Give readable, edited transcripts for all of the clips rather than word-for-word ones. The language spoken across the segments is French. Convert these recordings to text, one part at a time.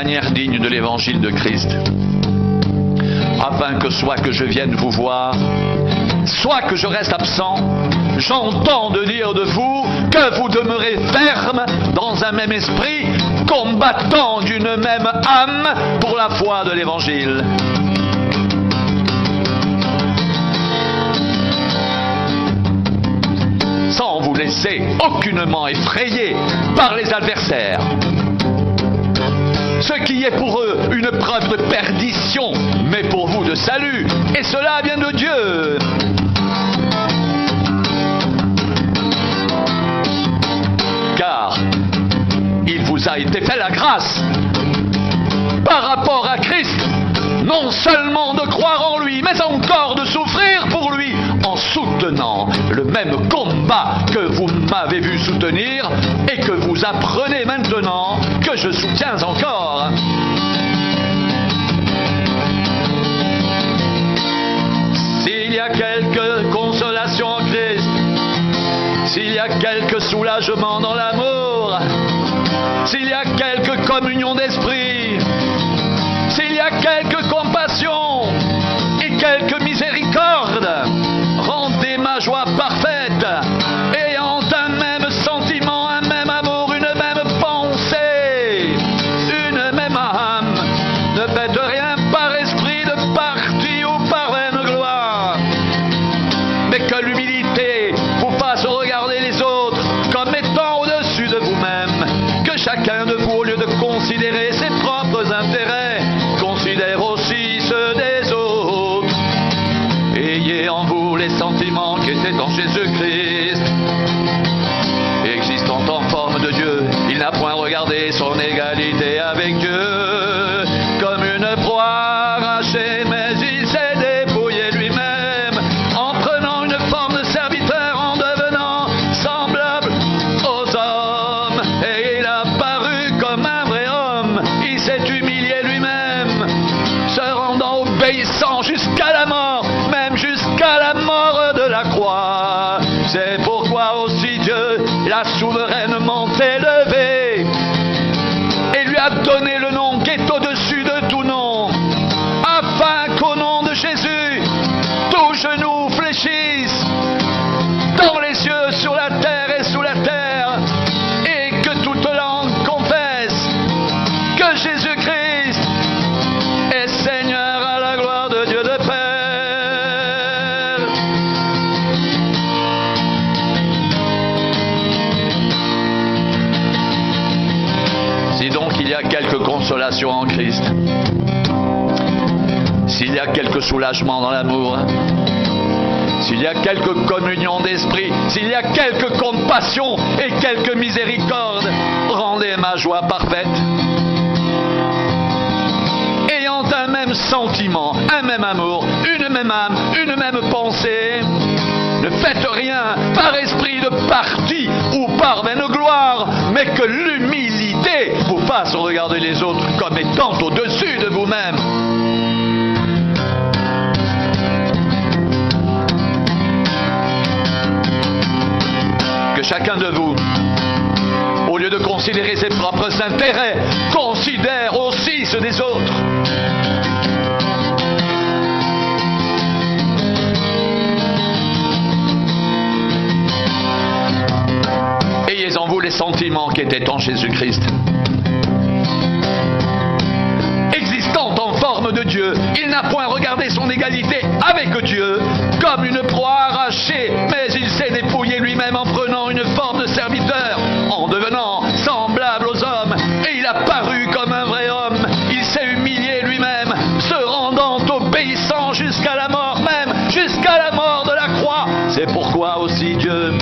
manière digne de l'évangile de Christ, afin que soit que je vienne vous voir, soit que je reste absent, j'entends de dire de vous que vous demeurez ferme dans un même esprit, combattant d'une même âme pour la foi de l'évangile. Sans vous laisser aucunement effrayer par les adversaires. Ce qui est pour eux une preuve de perdition, mais pour vous de salut, et cela vient de Dieu. Car il vous a été fait la grâce, par rapport à Christ, non seulement de croire en lui, mais encore de souffrir pour lui, en soutenant le même combat que vous m'avez vu soutenir et que vous apprenez maintenant que je soutiens encore. S'il y a quelque consolation en Christ, s'il y a quelque soulagement dans l'amour, s'il y a quelque communion d'esprit, s'il y a quelque compassion et quelque miséricorde, rendez ma joie parfaite, ayant un même sentiment, un même amour, une même pensée, une même âme. Ne faites rien par esprit de parti ou par vaine gloire, mais que l'humilité vous fasse regarder les autres comme étant au-dessus de vous-même, que chacun de vous, au lieu de considérer ses propres intérêts, considère aussi ceux des autres. Ayez en vous les sentiments qui étaient en Jésus-Christ. Existant en forme de Dieu, il n'a point regardé son égalité avec Dieu comme une proie arrachée, mais il s'est dépouillé lui-même en prenant une forme de serviteur, en devenant semblable aux hommes. Et il a paru comme un vrai homme. Il s'est humilié lui-même, se rendant obéissant jusqu'à la mort, même jusqu'à la mort de la croix. C'est pourquoi aussi Dieu l'a souverainement élevé et lui a donné le nom qui est au-dessus de tout nom, afin qu'au nom de Jésus, tout genou fléchisse, dans les cieux, sur la terre et sous la terre, et que toute langue confesse que Jésus-Christ est Seigneur, à la gloire de Dieu le Père. Si donc il y a quelque consolation en Christ, s'il y a quelque soulagement dans l'amour, s'il y a quelque communion d'esprit, s'il y a quelque compassion et quelque miséricorde, rendez ma joie parfaite. Ayant un même sentiment, un même amour, une même âme, une même pensée, ne faites rien par esprit de parti ou par vaine gloire, mais que l'humilité vous fasse regarder les autres comme étant au-dessus de vous-même. Que chacun de vous, au lieu de considérer ses propres intérêts, considère aussi ceux des autres. Ayez en vous les sentiments qui étaient en Jésus-Christ. Existant en forme de Dieu, il n'a point regardé son égalité avec Dieu comme une proie arrachée, mais il s'est dépouillé lui-même en prenant une forme de serviteur, en devenant semblable aux hommes, et il a paru comme un vrai homme. Il s'est humilié lui-même, se rendant obéissant jusqu'à la mort, même jusqu'à la mort de la croix. C'est pourquoi aussi Dieu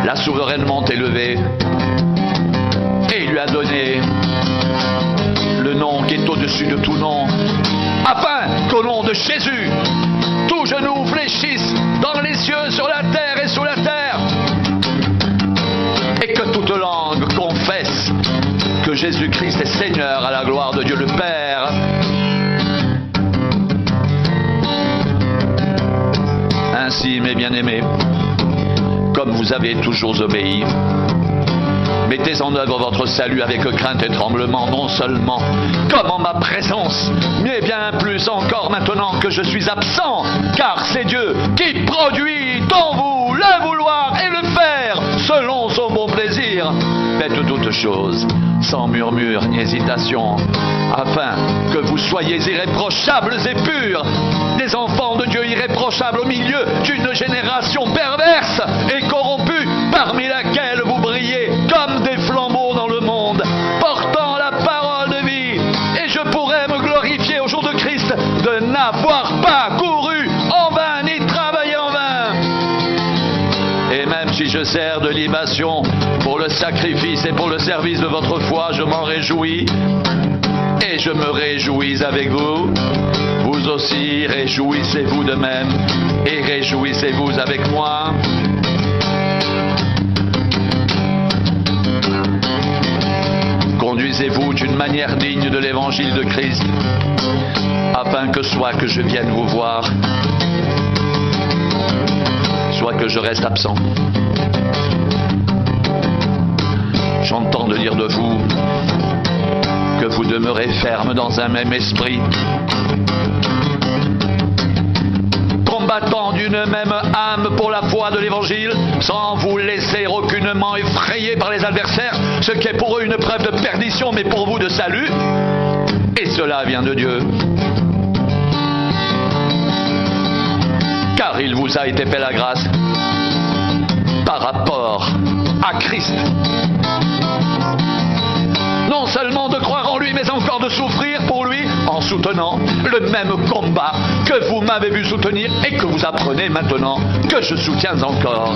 l'a souverainement élevé et lui a donné le nom qui est au-dessus de tout nom, afin qu'au nom de Jésus, tout genou fléchisse dans les cieux, sur la terre et sous la terre, et que toute langue confesse que Jésus-Christ est Seigneur, à la gloire de Dieu le Père. Ainsi, mes bien-aimés, comme vous avez toujours obéi, Mettez en œuvre votre salut avec crainte et tremblement, non seulement comme en ma présence, mais bien plus encore maintenant que je suis absent, car c'est Dieu qui produit en vous le vouloir et le faire selon son bon plaisir. Faites toutes choses sans murmure ni hésitation, afin que vous soyez irréprochables et purs, des enfants de Dieu irréprochables au milieu d'une génération perverse et corrompue, parmi laquelle vous brillez comme des flambeaux dans le monde, portant la parole de vie. Et je pourrais me glorifier au jour de Christ de n'avoir pas couru en vain ni travaillé en vain. Et même si je sers de libation pour le sacrifice et pour le service de votre foi, je m'en réjouis et je me réjouis avec vous. Vous aussi réjouissez-vous de même et réjouissez-vous avec moi. Conduisez-vous d'une manière digne de l'évangile de Christ, afin que soit que je vienne vous voir, soit que je reste absent. J'entends de dire de vous que vous demeurez ferme dans un même esprit, combattant d'une même âme pour la foi de l'évangile, sans vous laisser aucunement effrayer par les adversaires, ce qui est pour eux une preuve de perdition, mais pour vous de salut. Et cela vient de Dieu. Car il vous a été fait la grâce par rapport à Christ, non seulement de croire en lui, mais encore de souffrir pour lui en soutenant le même combat que vous m'avez vu soutenir et que vous apprenez maintenant que je soutiens encore.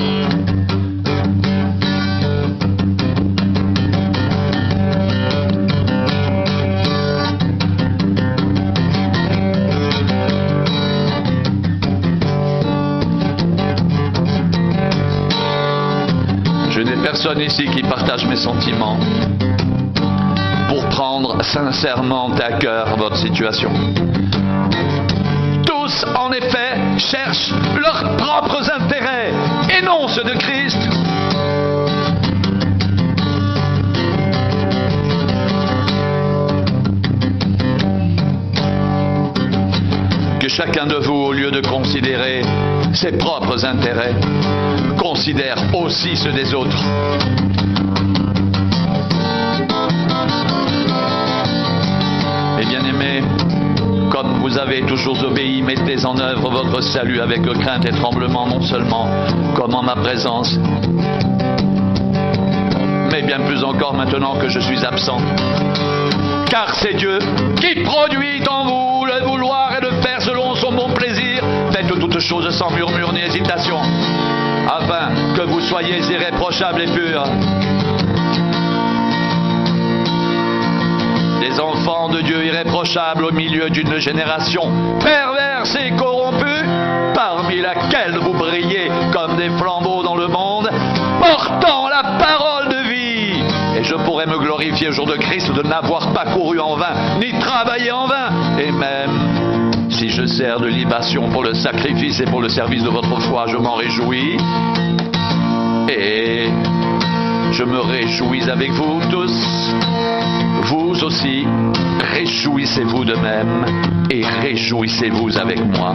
Je n'ai personne ici qui partage mes sentiments pour prendre sincèrement à cœur votre situation. Tous, en effet, cherchent leurs propres intérêts et non ceux de Christ. Que chacun de vous, au lieu de considérer ses propres intérêts, considère aussi ceux des autres. Et bien-aimés, comme vous avez toujours obéi, mettez en œuvre votre salut avec crainte et tremblement, non seulement comme en ma présence, mais bien plus encore maintenant que je suis absent. Car c'est Dieu qui produit en vous le vouloir et le faire selon son bon plaisir. Faites toutes choses sans murmure ni hésitation, afin que vous soyez irréprochables et purs, des enfants de Dieu irréprochables au milieu d'une génération perverse et corrompue, parmi laquelle vous brillez comme des flambeaux dans le monde, portant la parole de vie. Et je pourrais me glorifier au jour de Christ de n'avoir pas couru en vain, ni travaillé en vain. Et même si je sers de libation pour le sacrifice et pour le service de votre foi, je m'en réjouis. Et je me réjouis avec vous tous. Vous aussi, réjouissez-vous de même et réjouissez-vous avec moi.